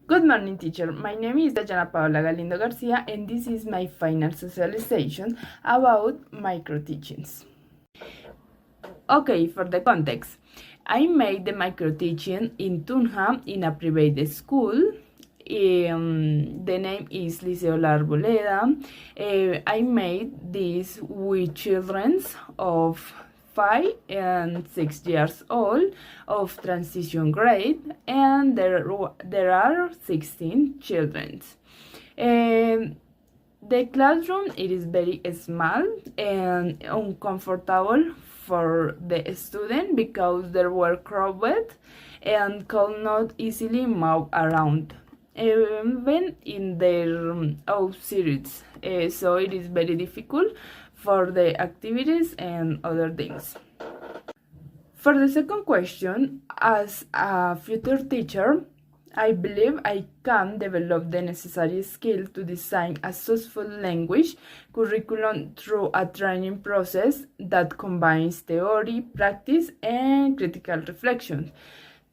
Good morning, teacher. My name is Dayana Paola Galindo Garcia, and this is my final socialization about micro-teachings. Okay, for the context, I made the micro-teaching in Tunham in a private school. The name is Liceo La Arboleda. I made this with children of 5 and 6 years old of transition grade, and there are 16 children. The classroom, it is very small and uncomfortable for the student because they were crowded and could not easily move around, even in their off series. So it is very difficult for the activities and other things. For the second question, as a future teacher, I believe I can develop the necessary skill to design a successful language curriculum through a training process that combines theory, practice, and critical reflection.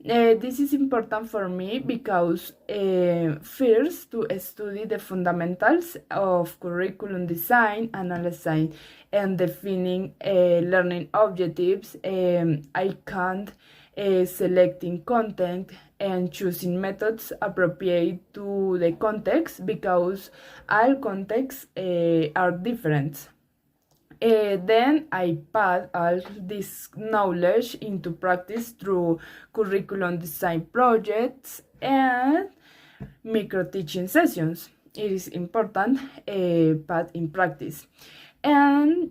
This is important for me because first, to study the fundamentals of curriculum design, analyzing and defining learning objectives. I can't selecting content and choosing methods appropriate to the context because all contexts are different. Then I pass all this knowledge into practice through curriculum design projects and micro-teaching sessions. It is important but in practice. And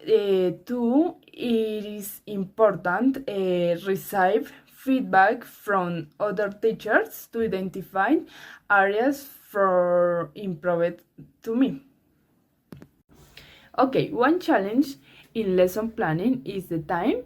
two, it is important receive feedback from other teachers to identify areas for improvement to me. Okay, one challenge in lesson planning is the time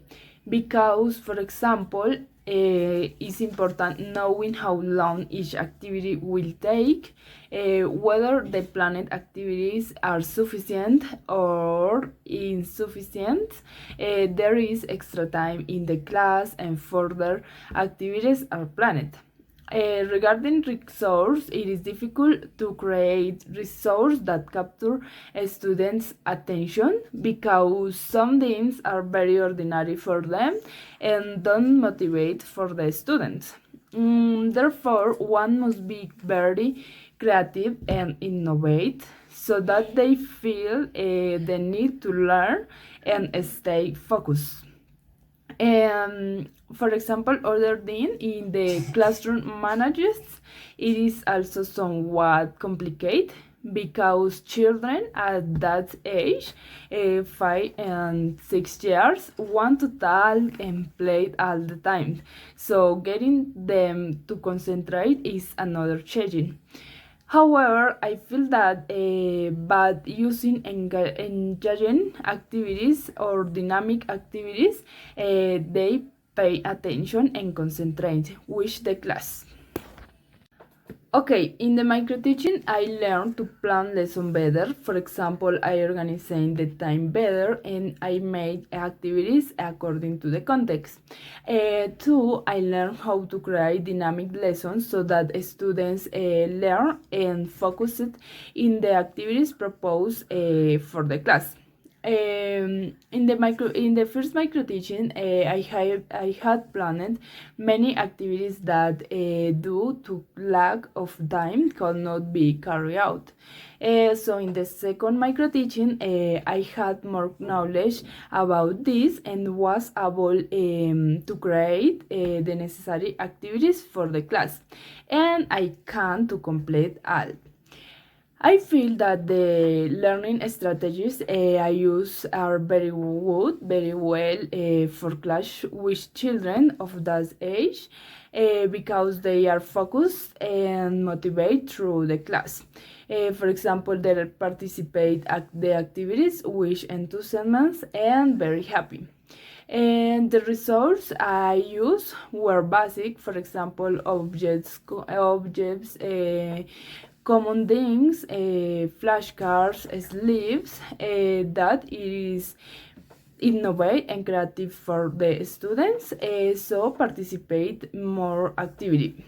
because, for example, it's important knowing how long each activity will take, whether the planned activities are sufficient or insufficient. There is extra time in the class and further activities are planned. Regarding resource, it is difficult to create resource that capture a student's attention because some things are very ordinary for them and don't motivate for the students. Therefore, one must be very creative and innovate so that they feel the need to learn and stay focused. For example, other than in the classroom managers, it is also somewhat complicated because children at that age, 5 and 6 years, want to talk and play all the time. So getting them to concentrate is another challenge. However, I feel that by using engaging activities or dynamic activities, they pay attention and concentrate with the class. Okay, in the micro-teaching, I learned to plan lesson better. For example, I organized the time better and I made activities according to the context. Two, I learned how to create dynamic lessons so that students learn and focus in the activities proposed for the class. In the first micro teaching, I had planned many activities that due to lack of time could not be carried out. So in the second micro teaching, I had more knowledge about this and was able to create the necessary activities for the class, and I can to complete all. I feel that the learning strategies I use are very good, very well for class with children of that age because they are focused and motivated through the class. For example, they participate at the activities with enthusiasm and very happy. And the resources I use were basic, for example, objects, common things, flashcards, sleeves, that is innovate and creative for the students, so participate more activity.